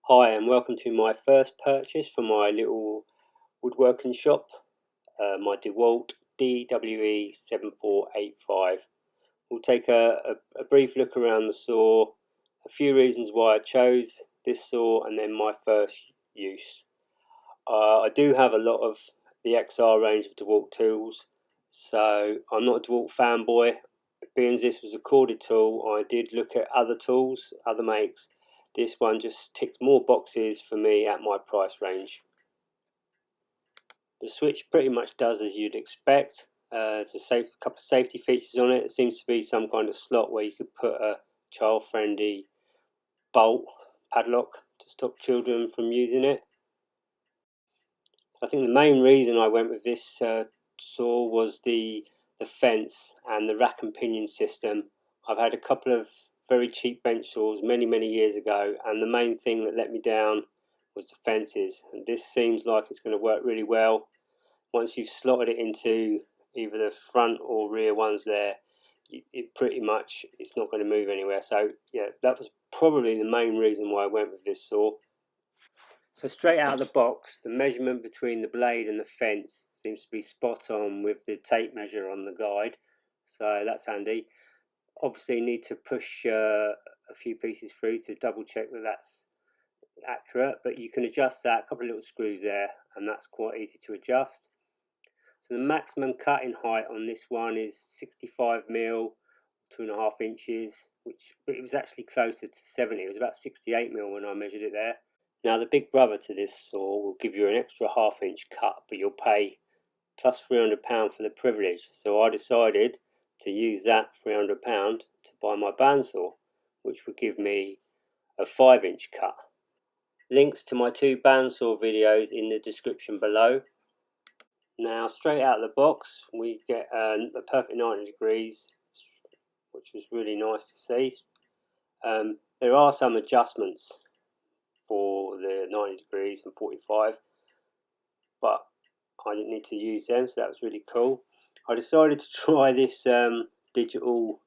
Hi and welcome to my first purchase for my little woodworking shop, my Dewalt DWE 7485. We'll take a brief look around the saw, a few reasons why I chose this saw, and then my first use. I do have a lot of the XR range of Dewalt tools, so I'm not a Dewalt fanboy. Being as this was a corded tool, I did look at other tools, other makes. This one just ticked more boxes for me at my price range. The switch pretty much does as you'd expect. There's a couple of safety features on it. It seems to be some kind of slot where you could put a child-friendly bolt padlock to stop children from using it. So I think the main reason I went with this saw was the fence and the rack and pinion system. I've had a couple of very cheap bench saws many years ago, and the main thing that let me down was the fences, and this seems like it's going to work really well. Once you've slotted it into either the front or rear ones there, it pretty much, it's not going to move anywhere. So yeah, that was probably the main reason why I went with this saw. So straight out of the box, the measurement between the blade and the fence seems to be spot on with the tape measure on the guide, so that's handy. Obviously need to push a few pieces through to double check that that's accurate, but you can adjust that, a couple of little screws there, and that's quite easy to adjust. So the maximum cutting height on this one is 65mm, 2.5 inches, which it was actually closer to 70. It was about 68mm when I measured it there. Now the big brother to this saw will give you an extra ½ inch cut, but you'll pay plus £300 for the privilege. So I decided to use that £300 to buy my bandsaw, which would give me a 5-inch cut. Links to my 2 bandsaw videos in the description below. Now straight out of the box we get a perfect 90 degrees, which was really nice to see. There are some adjustments for the 90 degrees and 45, but I didn't need to use them, so that was really cool. I decided to try this digital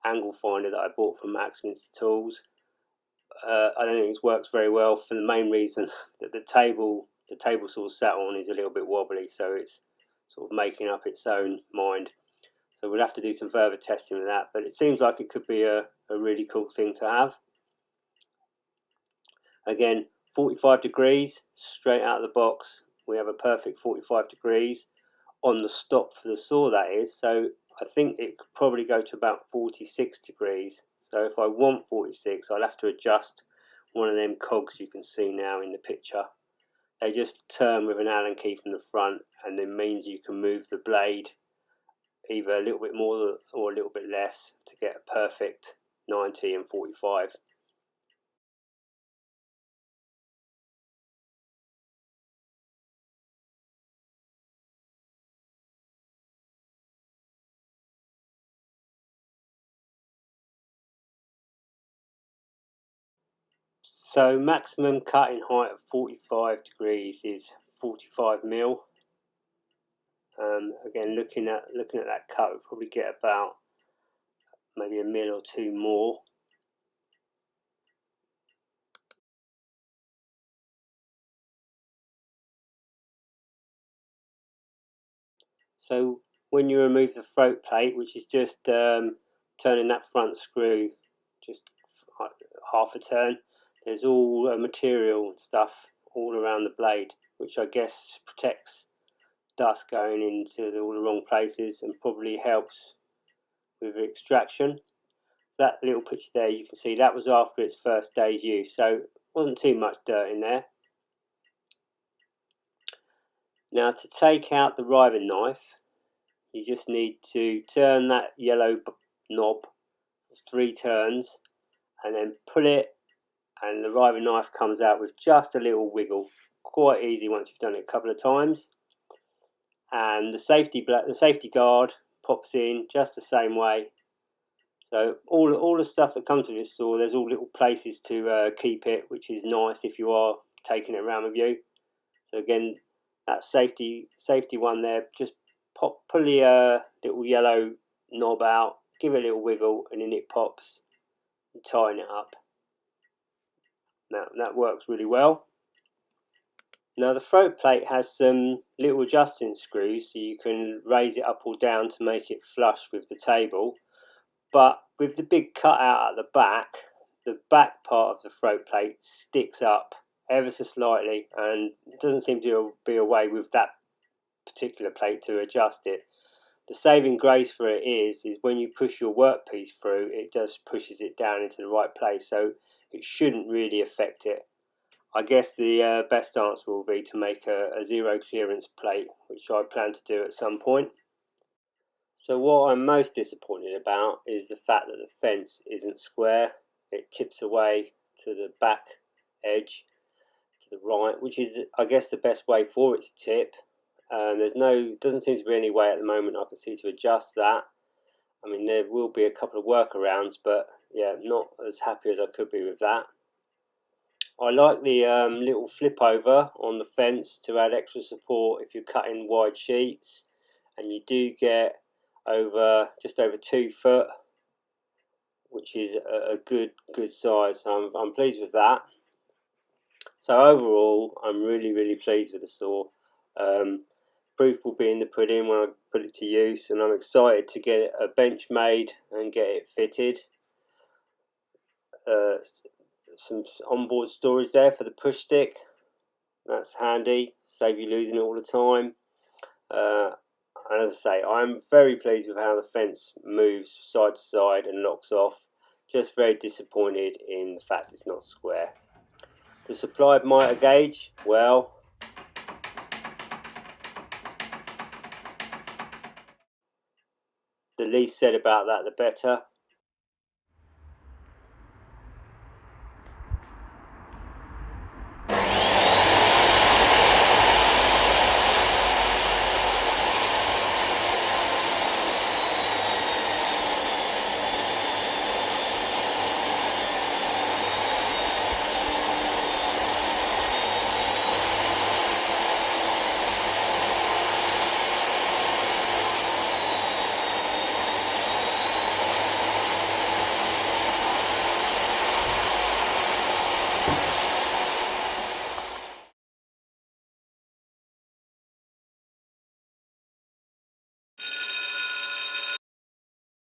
angle finder that I bought from Axminster tools. I don't think it works very well, for the main reason that the table saw sat on is a little bit wobbly, so it's sort of making up its own mind. So we'll have to do some further testing with that, but it seems like it could be a really cool thing to have. Again, 45 degrees straight out of the box. We have a perfect 45 degrees on the stop for the saw, that is. So I think it could probably go to about 46 degrees. So if I want 46, I'll have to adjust one of them cogs you can see now in the picture. They just turn with an Allen key from the front, and it means you can move the blade either a little bit more or a little bit less to get a perfect 90 and 45. So maximum cutting height of 45 degrees is 45mm. Again, looking at that cut, we'll probably get about maybe a mil or two more. So when you remove the throat plate, which is just turning that front screw just half a turn, there's all material and stuff all around the blade, which I guess protects dust going into all the wrong places and probably helps with extraction. That little picture there, you can see that was after its first day's use, so wasn't too much dirt in there. Now to take out the riving knife, you just need to turn that yellow knob 3 turns and then pull it, and the riving knife comes out with just a little wiggle. Quite easy once you've done it a couple of times. And the safety guard pops in just the same way. So all the stuff that comes with this saw, there's all little places to keep it, which is nice if you are taking it around with you. So again, that safety one there, just pull the little yellow knob out, give it a little wiggle, and then it pops, and tighten it up. Now that works really well. Now the throat plate has some little adjusting screws, so you can raise it up or down to make it flush with the table. But with the big cutout at the back part of the throat plate sticks up ever so slightly, and it doesn't seem to be a way with that particular plate to adjust it. The saving grace for it is when you push your workpiece through, it just pushes it down into the right place, so it shouldn't really affect it. I guess the best answer will be to make a zero clearance plate, which I plan to do at some point. So what I'm most disappointed about is the fact that the fence isn't square. It tips away to the back edge, to the right, which is, I guess, the best way for it to tip. Doesn't seem to be any way at the moment I can see to adjust that. I mean, there will be a couple of workarounds, but yeah, not as happy as I could be with that. I like the little flip over on the fence to add extra support if you're cutting wide sheets, and you do get just over 2 foot, which is a good size. So I'm pleased with that. So overall, I'm really pleased with the saw. Proof will be in the pudding when I put it to use, and I'm excited to get a bench made and get it fitted. Some onboard storage there for the push stick. That's handy, save you losing it all the time. And as I say, I'm very pleased with how the fence moves side to side and locks off. Just very disappointed in the fact it's not square. The supplied miter gauge, well, the least said about that the better.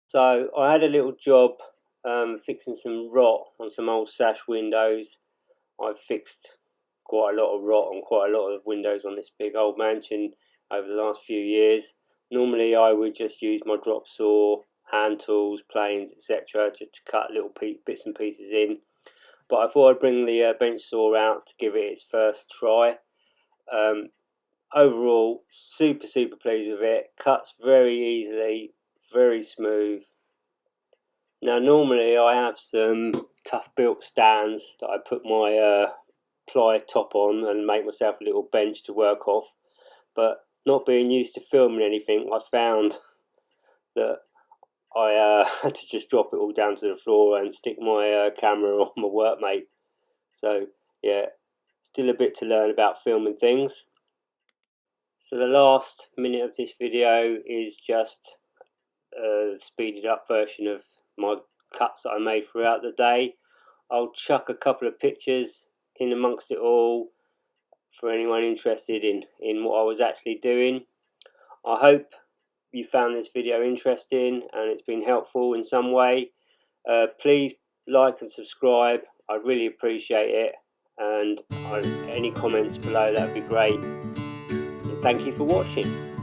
So I had a little job fixing some rot on some old sash windows. I've fixed quite a lot of rot on quite a lot of windows on this big old mansion over the last few years. Normally I would just use my drop saw, hand tools, planes, etc. just to cut little bits and pieces in. But I thought I'd bring the bench saw out to give it its first try. Overall, super pleased with it. Cuts very easily, very smooth. Now normally I have some tough built stands that I put my ply top on and make myself a little bench to work off, but not being used to filming anything, I found that I had to just drop it all down to the floor and stick my camera on my workmate. So yeah, still a bit to learn about filming things. So the last minute of this video is just a speeded up version of my cuts that I made throughout the day. I'll chuck a couple of pictures in amongst it all for anyone interested in what I was actually doing. I hope you found this video interesting and it's been helpful in some way. Please like and subscribe, I'd really appreciate it, and any comments below, that'd be great. And thank you for watching.